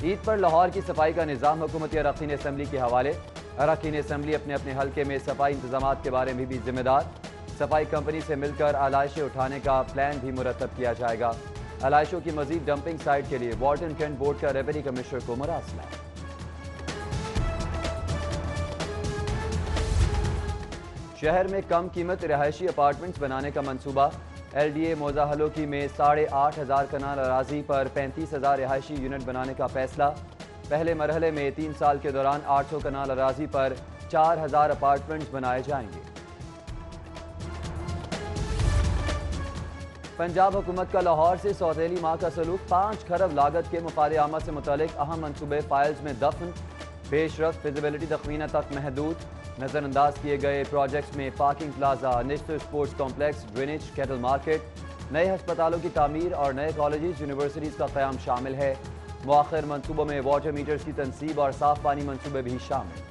عید پر لاہور کی صفائی کا نظام حکومتی اراکین اسمبلی کے حوالے۔ اراکین اسمبلی اپنے اپنے حلقے میں صفائی انتظامات کے بارے میں بھی ذمہ دار۔ صفائی کمپنی سے مل کر علائشیں اٹھانے کا پلان بھی مرتب کیا جائے گا۔ علائشوں کی مزید ڈمپنگ سائٹ کے لیے والٹن کینٹ بورڈ کا ریونیو کمشنر کو مراسلہ۔ شہر میں کم قیمت رہائشی اپارٹمنٹس بنانے کا منصوبہ۔ ایل ڈی اے موضع حلوکی میں 8,500 کنال اراضی پر 35,000 رہائشی یونٹ بنانے کا فیصلہ۔ پہلے مرحلے میں 3 سال کے دوران 800 کنال اراضی پر 4,000 اپارٹمنٹس بنائے جائیں گے۔ پنجاب حکومت کا لاہور سے سوتیلی ماں کا سلوک۔ 5 کھرب لاگت کے مفاد عامہ سے متعلق اہم منصوبے فائلز میں دفن۔ پیش رفت فیزیبلٹی تخمینہ تک محدود۔ نظر انداز کیے گئے پروجیکٹس میں parking plaza, national sports complex, drainage, cattle market, نئے ہسپتالوں کی تعمیر اور نئے کالجز یونیورسٹیز کا قیام شامل ہے۔ مؤخر منصوبوں میں واٹر میٹرز کی تنصیب اور صاف پانی منصوبے بھی شامل۔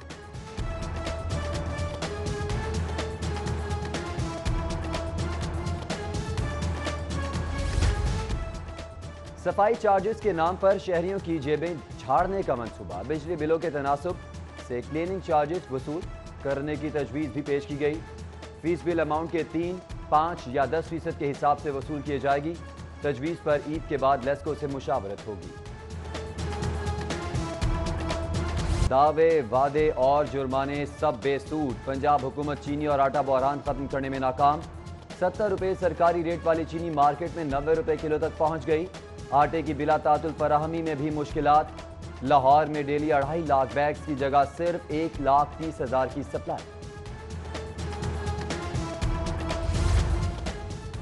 صفائی چارجز کے نام پر شہریوں کی جیبیں جھاڑنے کا منصوبہ۔ بجلی بلوں کے تناسب سے کلیننگ چارجز وصول کرنے کی تجویز بھی پیش کی گئی۔ فیس بل اماؤنٹ کے 3، 5 یا 10% کے حساب سے وصول کی جائے گی۔ تجویز پر عید کے بعد لیسکو سے مشاورت ہوگی۔ دعوے، وعدے اور جرمانے سب بے سود۔ پنجاب حکومت چینی اور آٹا بحران ختم کرنے میں ناکام۔ 70 روپے سرکاری ریٹ والی چینی مارکیٹ میں 90 روپے کلو تک پہنچ گئی۔ آٹے کی بلا تعطل فراہمی میں بھی مشکلات۔ لاہور میں ڈیلی 2.5 لاکھ بیگز کی جگہ صرف 1,30,000 کی سپلائی۔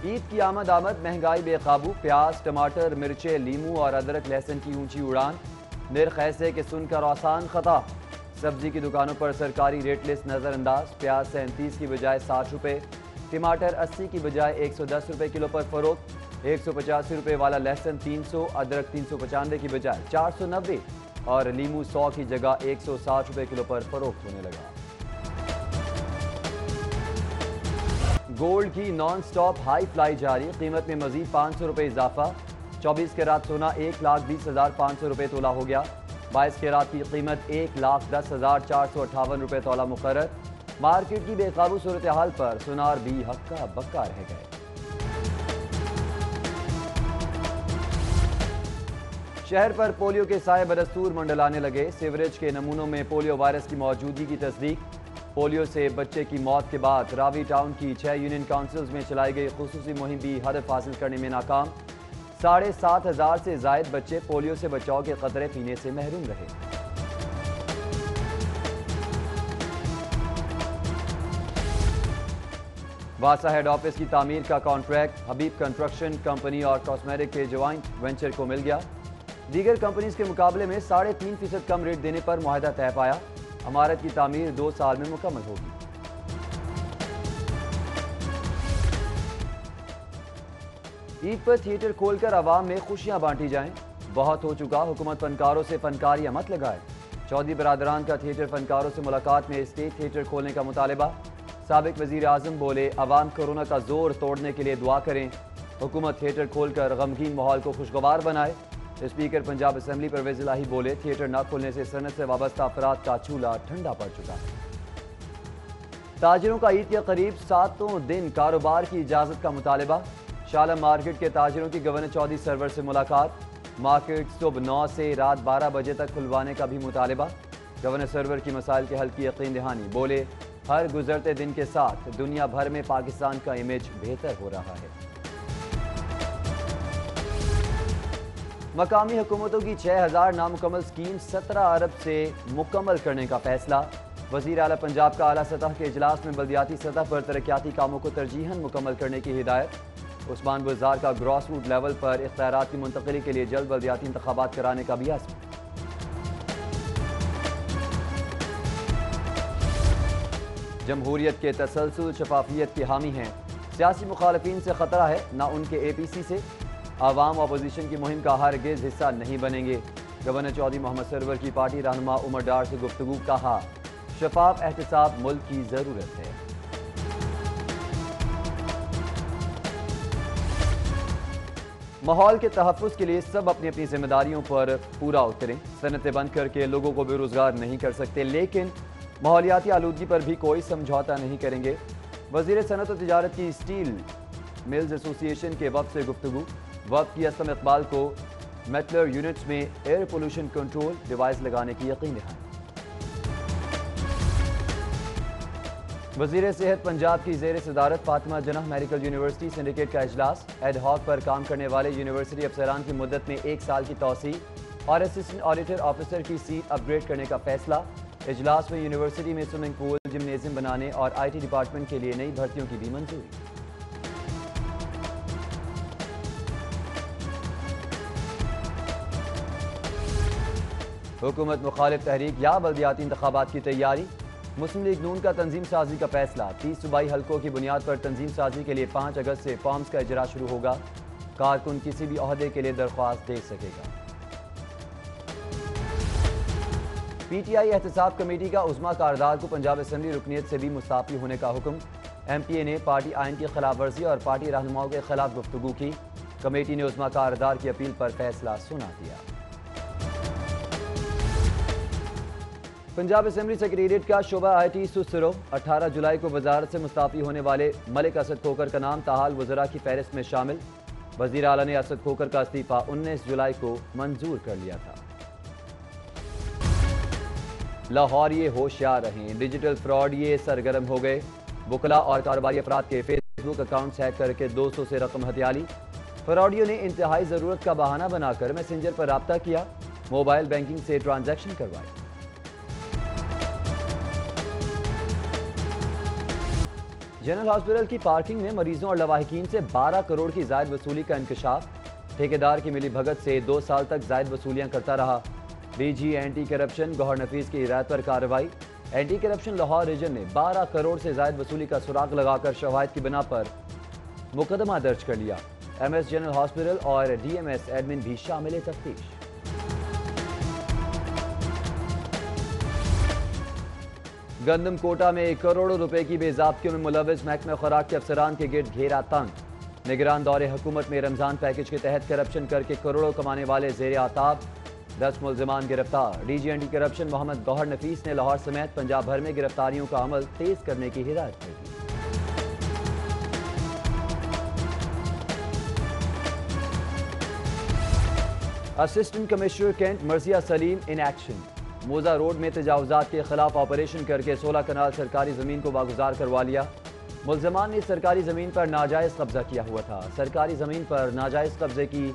عید کی آمد مہنگائی بے قابو۔ پیاز، ٹماٹر، مرچیں، لیموں اور ادرک لہسن کی اونچی اڑان۔ نرخ ایسے کہ سن کر آسان خطا۔ سبزی کی دکانوں پر سرکاری ریٹ لسٹ نظر انداز۔ پیاز 37 کی بجائے 60 روپے، ٹماٹر 80 کی بجائے 110 روپے کلو پر فروخت۔ 185 روپے والا لہسن 300، ادرک 395 کی بجائے 490 اور لیموں 100 کی جگہ 160 روپے کلو پر فروخت ہونے لگا۔ گولڈ کی نان سٹاپ ہائی فلائی جاری۔ قیمت میں مزید 500 روپے اضافہ۔ 24 کیرات سونا 1,20,500 روپے تولہ ہو گیا۔ 22 کیرات کی قیمت 1,10,458 روپے تولہ مقرر۔ مارکیٹ کی بے قابو صورتحال پر سونار بھی ہکا بکا رہ گئے۔ شہر پر پولیو کے سائے بدستور منڈلانے لگے۔ سیوریج کے نمونوں میں پولیو وائرس کی موجودگی کی تصدیق۔ پولیو سے بچے کی موت کے بعد راوی ٹاؤن کی 6 یونین کونسلز میں چلائی گئی خصوصی مہم بھی ہدف حاصل کرنے میں ناکام۔ 7,500 سے زائد بچے پولیو سے بچاؤ کے قطرے پینے سے محروم رہے۔ واسا ہیڈ آفس کی تعمیر کا کانٹریکٹ حبیب کنسٹرکشن کمپنی اور کاسمیٹک کے جوائنٹ وینچر کو مل گیا۔ دیگر کمپنیز کے مقابلے میں 3.5% کم ریٹ دینے پر معاہدہ طے پایا۔ عمارت کی تعمیر 2 سال میں مکمل ہوگی۔ عید پر تھیٹر کھول کر عوام میں خوشیاں بانٹی جائیں۔ بہت ہو چکا، حکومت فنکاروں سے فنکاریاں مت لگائے۔ چودھری برادران کا تھیٹر فنکاروں سے ملاقات میں اسٹیٹ تھیٹر کھولنے کا مطالبہ۔ سابق وزیر اعظم بولے عوام کورونا کا زور توڑنے کے لیے دعا کریں۔ حکومت تھیٹر کھول کر غمگین ماحول کو خوشگوار بنائے۔ اسپیکر پنجاب اسمبلی پرویز الہی بولے تھیٹر نہ کھلنے سے صنعت سے وابستہ افراد کا چولہا ٹھنڈا پڑ چکا ہے۔ تاجروں کا عید کے قریب 7 دن کاروبار کی اجازت کا مطالبہ۔ شالم مارکیٹ کے تاجروں کی گورنر چودھری سرور سے ملاقات۔ مارکیٹ صبح 9 سے رات 12 بجے تک کھلوانے کا بھی مطالبہ۔ گورنر سرور کی مسائل کے حل کی یقین دہانی۔ بولے ہر گزرتے دن کے ساتھ دنیا بھر میں پاکستان کا امیج بہتر ہو رہا ہے۔ مقامی حکومتوں کی 6,000 نامکمل سکیم 17 ارب سے مکمل کرنے کا فیصلہ۔ وزیر اعلیٰ پنجاب کا اعلیٰ سطح کے اجلاس میں بلدیاتی سطح پر ترقیاتی کاموں کو ترجیحاً مکمل کرنے کی ہدایت۔ عثمان بزدار کا گراس روٹ لیول پر اختیارات کی منتقلی کے لیے جلد بلدیاتی انتخابات کرانے کا بھی عزم۔ جمہوریت کے تسلسل شفافیت کے حامی ہیں۔ سیاسی مخالفین سے خطرہ ہے، نہ ان کے اے پی سی سے۔ عوام اپوزیشن کی مہم کا ہرگز حصہ نہیں بنیں گے۔ گورنر چودھری محمد سرور کی پارٹی رہنما عمر ڈار سے گفتگو، کہا شفاف احتساب ملک کی ضرورت ہے۔ ماحول کے تحفظ کے لیے سب اپنی اپنی ذمہ داریوں پر پورا اتریں. صنعتیں بند کر کے لوگوں کو بے روزگار نہیں کر سکتے، لیکن ماحولیاتی آلودگی پر بھی کوئی سمجھوتا نہیں کریں گے. وزیر صنعت و تجارت کی اسٹیل ملز ایسوسی ایشن کے وفد سے گفتگو. وفد کی اسلم اقبال کو میٹلر یونٹس میں ایئر پولوشن کنٹرول ڈیوائس لگانے کی یقین دہانی. وزیر صحت پنجاب کی زیر صدارت فاطمہ جناح میڈیکل یونیورسٹی سنڈیکیٹ کا اجلاس. ایڈ ہاک پر کام کرنے والے یونیورسٹی افسران کی مدت میں 1 سال کی توسیع اور اسسٹنٹ آڈیٹر آفیسر کی سیٹ اپ گریڈ کرنے کا فیصلہ. اجلاس میں یونیورسٹی میں سوئمنگ پول، جمنیزیم بنانے اور آئی ٹی ڈپارٹمنٹ کے لیے نئی بھرتیوں کی بھی منظوری. حکومت مخالف تحریک یا بلدیاتی انتخابات کی تیاری. مسلم لیگ نون کا تنظیم سازی کا فیصلہ. 30 صوبائی حلقوں کی بنیاد پر تنظیم سازی کے لیے 5 اگست سے فارمز کا اجرا شروع ہوگا. کارکن کسی بھی عہدے کے لیے درخواست دے سکے گا. پی ٹی آئی احتساب کمیٹی کا عظمیٰ کاردار کو پنجاب اسمبلی رکنیت سے بھی مستعفی ہونے کا حکم. ایم پی اے نے پارٹی آئین کی خلاف ورزی اور پارٹی رہنماؤں کے خلاف گفتگو کی. کمیٹی نے عظمیٰ کاردار کی اپیل پر فیصلہ سنا دیا. پنجاب اسمبلی سیکریٹریٹ کا شعبہ آئی ٹی سست رہو. 18 جولائی کو وزارت سے مستعفی ہونے والے ملک اسد کھوکھر کا نام تاحال وزراء کی فہرست میں شامل. وزیر اعلیٰ نے اسد کھوکھر کا استعفیٰ 19 جولائی کو منظور کر لیا تھا. لاہوریے ہوشیار رہیں، ڈیجیٹل فراڈیے سرگرم ہو گئے. وکلاء اور کاروباری افراد کے فیس بک اکاؤنٹس ہیک کر کے 200 سے رقم ہتھیالی. فراڈیوں نے انتہائی ضرورت کا بہانہ بنا کر میسنجر پر رابطہ کیا، موبائل بینکنگ سے ٹرانزیکشن کروائی. جنرل ہاسپٹل کی پارکنگ میں مریضوں اور لواحقین سے 12 کروڑ کی زائد وصولی کا انکشاف. ٹھیکیدار کی ملی بھگت سے 2 سال تک زائد وصولیاں کرتا رہا. ڈی جی اینٹی کرپشن گوہر نفیس کی ہدایت پر کارروائی. اینٹی کرپشن لاہور ریجن نے 12 کروڑ سے زائد وصولی کا سراغ لگا کر شواہد کی بنا پر مقدمہ درج کر لیا. ایم ایس جنرل ہاسپٹل اور ڈی ایم ایس ایڈمن بھی شامل تفتیش. گندم کوٹا میں کروڑوں روپے کی بے ضابطگیوں میں ملوث محکمہ خوراک کے افسران کے گرد گھیرا تنگ. نگران دور حکومت میں رمضان پیکج کے تحت کرپشن کر کے کروڑوں کمانے والے زیر آتاب. 10 ملزمان گرفتار. ڈی جی اینٹی کرپشن محمد گوہر نفیس نے لاہور سمیت پنجاب بھر میں گرفتاریوں کا عمل تیز کرنے کی ہدایت کر دی. اسسٹنٹ کمشنر کینٹ مرثیہ سلیم ان ایکشن. موزہ روڈ میں تجاوزات کے خلاف آپریشن کر کے 16 کنال سرکاری زمین کو واگزار کروا لیا. ملزمان نے سرکاری زمین پر ناجائز قبضہ کیا ہوا تھا. سرکاری زمین پر ناجائز قبضے کی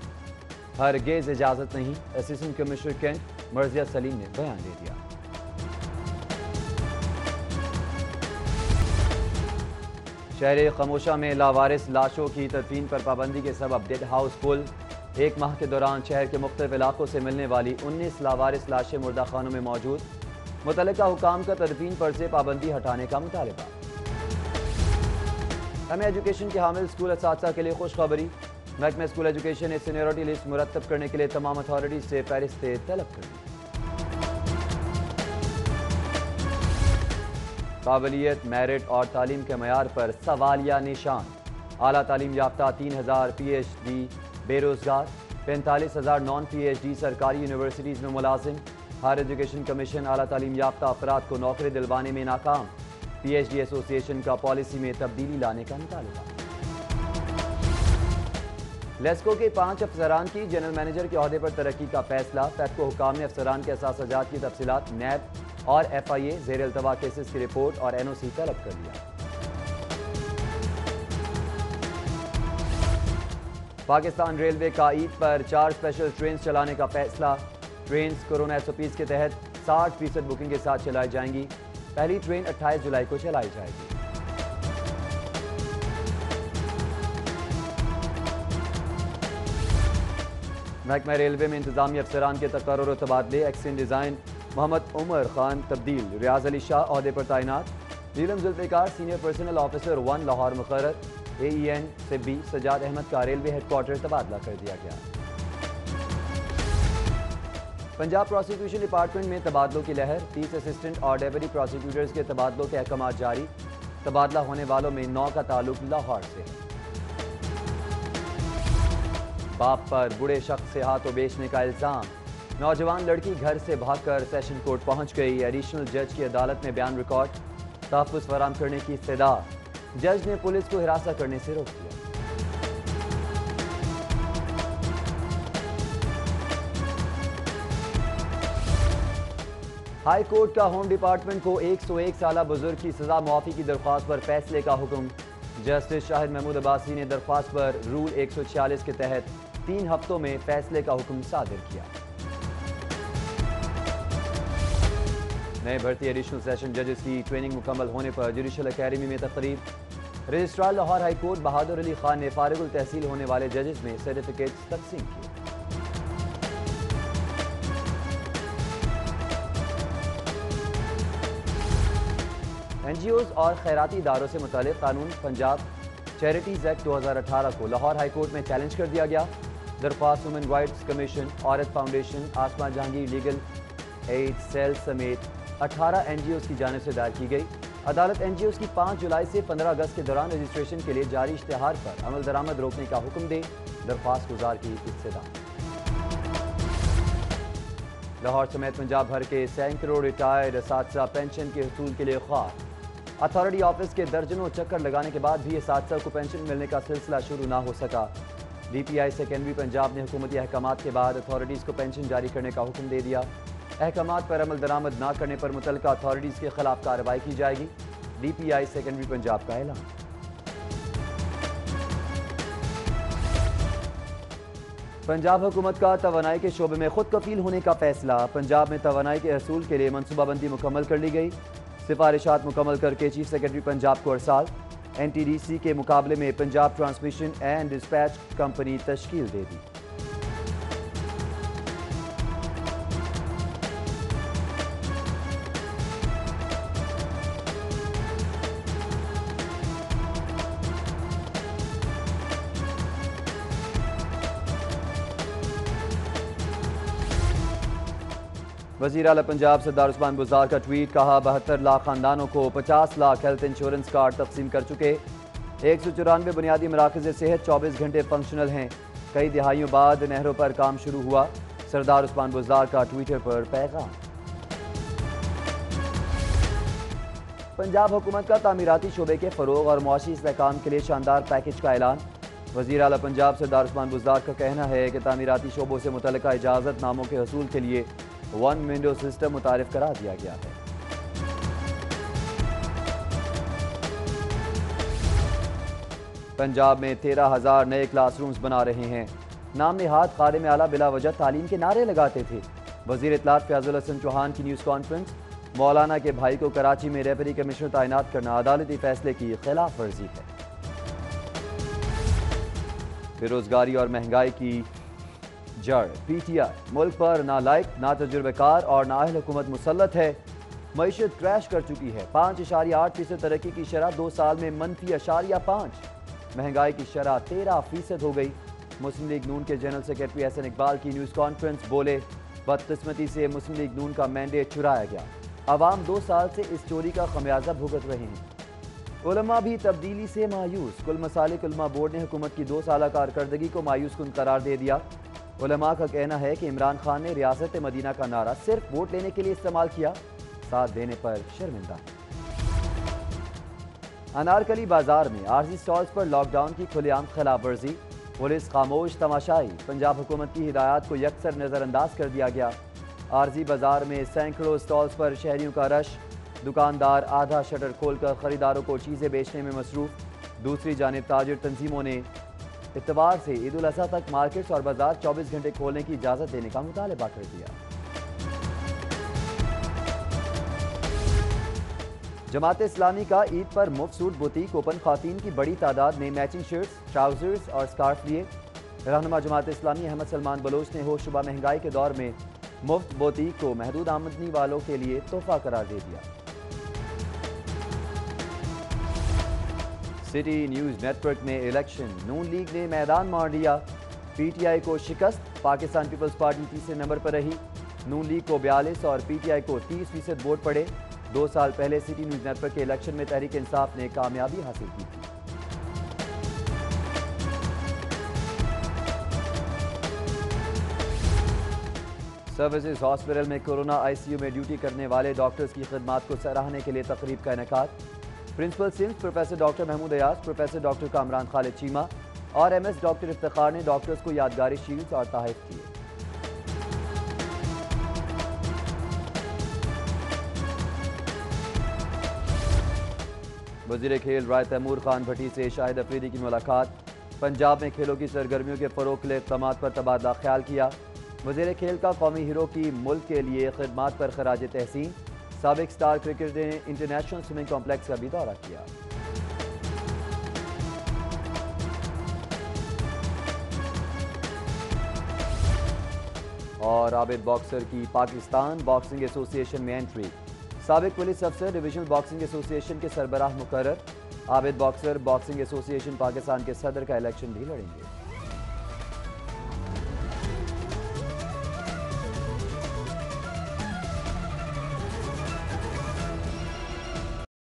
ہرگز اجازت نہیں، اسسٹنٹ کمشنر کینٹ مرثیہ سلیم نے بیان دے دیا. شہر خموشہ میں لاوارث لاشوں کی تدفین پر پابندی کے سبب ڈیڈ ہاؤس فل. 1 ماہ کے دوران شہر کے مختلف علاقوں سے ملنے والی 19 لاوارث لاشیں مردہ خانوں میں موجود. متعلقہ حکام کا تدفین پر سے پابندی ہٹانے کا مطالبہ. ایم اے ایجوکیشن کے حامل اسکول اساتذہ کے لیے خوشخبری. محکمہ اسکول ایجوکیشن نے سینیورٹی لسٹ مرتب کرنے کے لیے تمام اتھارٹیز سے فہرستیں طلب کر دی. قابلیت، میرٹ اور تعلیم کے معیار پر سوالیہ نشان. اعلیٰ تعلیم یافتہ 3000 پی ایچ ڈی بے روزگار، 45,000 نان پی ایچ ڈی سرکاری یونیورسٹیز میں ملازم. ہائر ایجوکیشن کمیشن اعلیٰ تعلیم یافتہ افراد کو نوکری دلوانے میں ناکام. پی ایچ ڈی ایسوسی ایشن کا پالیسی میں تبدیلی لانے کا مطالبہ. لیسکو کے 5 افسران کی جنرل مینیجر کے عہدے پر ترقی کا فیصلہ. پیپکو حکام نے افسران کے اثاثہ جات کی تفصیلات، نیب اور ایف آئی اے زیر التوا کیسز کی رپورٹ اور این او سی طلب کر لیا. پاکستان ریلوے کا عید پر 4 اسپیشل ٹرینز چلانے کا فیصلہ. Trains corona S O Ps کے تحت 60% بکنگ کے ساتھ چلائی جائیں گی. پہلی ٹرین 28 جولائی کو چلائی جائے گی. محکمہ ریلوے میں انتظامی افسران کے تقرر و تبادلے. ایکسن ڈیزائن محمد عمر خان تبدیل، ریاض علی شاہ عہدے پر تعینات. Neelam Zulfiqar senior personnel officer 1 Lahore مقرر. اے ای این سے بی سجاد احمد کا ریلوے ہیڈ کوارٹر تبادلہ کر دیا گیا. پنجاب پروسیکیوشن ڈپارٹمنٹ میں تبادلوں کی لہر. 30 اسسٹنٹ اور ڈیپٹی پروسیکیوٹرز کے تبادلوں کے احکامات جاری. تبادلہ ہونے والوں میں 9 کا تعلق لاہور سے ہے. باپ پر بڑے شخص سے ہاتھوں بیچنے کا الزام، نوجوان لڑکی گھر سے بھاگ کر سیشن کورٹ پہنچ گئی، ایڈیشنل جج کی عدالت میں بیان ریکارڈ، تحفظ فراہم کرنے کی استدعا، جج نے پولیس کو ہراساں کرنے سے روک دیا۔ ہائی کورٹ کا ہوم ڈپارٹمنٹ کو 101 سالہ بزرگ کی سزا معافی کی درخواست پر فیصلے کا حکم، جسٹس شاہد محمود عباسی نے درخواست پر رول 146 کے تحت 3 ہفتوں میں فیصلے کا حکم صادر کیا۔ نئے بھرتی ایڈیشنل سیشن ججز کی ٹریننگ مکمل ہونے پر جوڈیشل اکیڈمی میں تقریب، رجسٹرار لاہور ہائی کورٹ بہادر علی خان نے فارغ التحصیل ہونے والے ججز میں سرٹیفکیٹس تقسیم کیے۔ این جی اوز اور خیراتی اداروں سے متعلق قانون پنجاب چیریٹیز ایکٹ 2018 کو لاہور ہائی کورٹ میں چیلنج کر دیا گیا، درخواست وومن رائٹس کمیشن، عورت فاؤنڈیشن، آسمان جہانگیر لیگل ایڈ سیل سمیت 18 این جی اوز کی جانب سے دائر کی گئی۔ عدالت این جی اوز کی 5 جولائی سے 15 اگست کے دوران رجسٹریشن کے لیے جاری اشتہار پر عمل درآمد روکنے کا حکم دے، درخواست گزار کی استدعا۔ لاہور سمیت پنجاب بھر کے سینکڑوں ریٹائرڈ اساتذہ پینشن کے حصول کے لیے خواہاں، اتھارٹی آفس کے درجنوں چکر لگانے کے بعد بھی اساتذہ کو پینشن ملنے کا سلسلہ شروع نہ ہو سکا۔ ڈی پی آئی سیکنڈری پنجاب نے حکومتی احکامات کے بعد اتھارٹیز کو پینشن جاری کرنے کا حکم دے دیا، احکامات پر عمل درآمد نہ کرنے پر متعلقہ اتھارٹیز کے خلاف کارروائی کی جائے گی، ڈی پی آئی سیکنڈری پنجاب کا اعلان۔ پنجاب حکومت کا توانائی کے شعبے میں خود کفیل ہونے کا فیصلہ، پنجاب میں توانائی کے حصول کے لیے منصوبہ بندی مکمل کر لی گئی، سفارشات مکمل کر کے چیف سیکرٹری پنجاب کو ارسال، این ٹی ڈی سی کے مقابلے میں Punjab transmission and dispatch company تشکیل دے دی۔ وزیر اعلیٰ پنجاب سردار عثمان بزدار کا ٹویٹ، کہا 72 لاکھ خاندانوں کو 50 لاکھ ہیلتھ انشورنس کارڈ تقسیم کر چکے، 194 بنیادی مراکز صحت 24 گھنٹے فنکشنل ہیں، کئی دہائیوں بعد نہروں پر کام شروع ہوا، سردار عثمان بزدار کا ٹویٹر پر پیغام۔ پنجاب حکومت کا تعمیراتی شعبے کے فروغ اور معاشی استحکام کے لیے شاندار پیکیج کا اعلان، وزیر اعلیٰ پنجاب سردار عثمان بزدار کا کہنا ہے کہ تعمیراتی شعبوں سے متعلقہ اجازت ناموں کے حصول کے لیے ون ونڈو سسٹم متعارف کرا دیا گیا ہے۔ پنجاب میں 13,000 نئے کلاس رومز بنا رہے ہیں، نام نہاد خادم اعلیٰ بلا وجہ تعلیم کے نعرے لگاتے تھے، وزیر اطلاعات فیاض الحسن چوہان کی نیوز کانفرنس، مولانا کے بھائی کو کراچی میں ڈپٹی کمشنر تعینات کرنا عدالتی فیصلے کی خلاف ورزی ہے۔ بے روزگاری اور مہنگائی کی جڑ پی ٹی آئی، ملک پر نہ لائق نہ تجربہ کار اور نااہل حکومت مسلط ہے، معیشت کریش کر چکی ہے، 5.8% ترقی کی شرح 2 سال میں -0.5، مہنگائی کی شرح 13% ہو گئی۔ مسلم لیگ نون کے جنرل سیکرٹری احسن اقبال کی نیوز کانفرنس، بولے بدقسمتی سے مسلم لیگ نون کا مینڈیٹ چرایا گیا، عوام 2 سال سے اس چوری کا خمیازہ بھگت رہے ہیں۔ علماء بھی تبدیلی سے مایوس، کل مسالک علماء بورڈ نے حکومت کی 2 سالہ کارکردگی کو مایوس کن قرار دے دیا، علماء کا کہنا ہے کہ عمران خان نے ریاست مدینہ کا نعرہ صرف ووٹ لینے کے لیے استعمال کیا، ساتھ دینے پر شرمندہ۔ انارکلی بازار میں عارضی سٹالز پر لاک ڈاؤن کی کھلے عام خلاف ورزی، پولیس خاموش تماشائی، پنجاب حکومت کی ہدایات کو یکسر نظر انداز کر دیا گیا، عارضی بازار میں سینکڑوں سٹالز پر شہریوں کا رش، دکاندار آدھا شٹر کھول کر خریداروں کو چیزیں بیچنے میں مصروف، دوسری جانب تاجر تنظیموں نے اتوار سے عید الاضحیٰ تک مارکیٹس اور بازار 24 گھنٹے کھولنے کی اجازت دینے کا مطالبہ کر دیا۔ جماعت اسلامی کا عید پر مفت سوٹ بوتیک اوپن، خواتین کی بڑی تعداد نے میچنگ شرٹس، ٹراؤزرز اور سکارف لیے، رہنما جماعت اسلامی احمد سلمان بلوچ نے ہوش شبہ مہنگائی کے دور میں مفت بوتیک کو محدود آمدنی والوں کے لیے تحفہ قرار دے دیا۔ سٹی نیوز نیٹ ورک میں الیکشن، نون لیگ نے میدان مار لیا، پی ٹی آئی کو شکست، پاکستان پیپلز پارٹی تیسرے نمبر پر رہی، نون لیگ کو 42 اور پی ٹی آئی کو 30% ووٹ پڑے۔ 2 سال پہلے سٹی نیوز نیٹ ورک کے الیکشن میں تحریک انصاف نے کامیابی حاصل کی تھی۔ سروسز ہاسپٹل میں کورونا آئی سی یو میں ڈیوٹی کرنے والے ڈاکٹرز کی خدمات کو سراہنے کے لیے تقریب کا انعقاد۔ Principal SIMS professor doctor Mahmood Ayaz, professor doctor Kamran Khalid Cheema اور ایم ایس ڈاکٹر افتخار نے ڈاکٹرز کو یادگاری شیلڈز اور تحائف کیے۔ وزیر کھیل رائے تیمور خان بھٹی سے شاہد افریدی کی ملاقات۔ پنجاب میں کھیلوں کی سرگرمیوں کے فروغ کے لیے اقدامات پر تبادلہ خیال کیا۔ وزیر کھیل کا قومی ہیرو کی ملک کے لیے خدمات پر خراج تحسین۔ سابق سٹار کرکٹر نے انٹرنیشنل سوئمنگ کمپلیکس کا بھی دورہ کیا۔ اور عابد باکسر کی پاکستان باکسنگ ایسوسی ایشن میں انٹری۔ سابق پولیس افسر ڈویژنل باکسنگ ایسوسی ایشن کے سربراہ مقرر۔ عابد باکسر باکسنگ ایسوسی ایشن پاکستان کے صدر کا الیکشن بھی لڑیں گے۔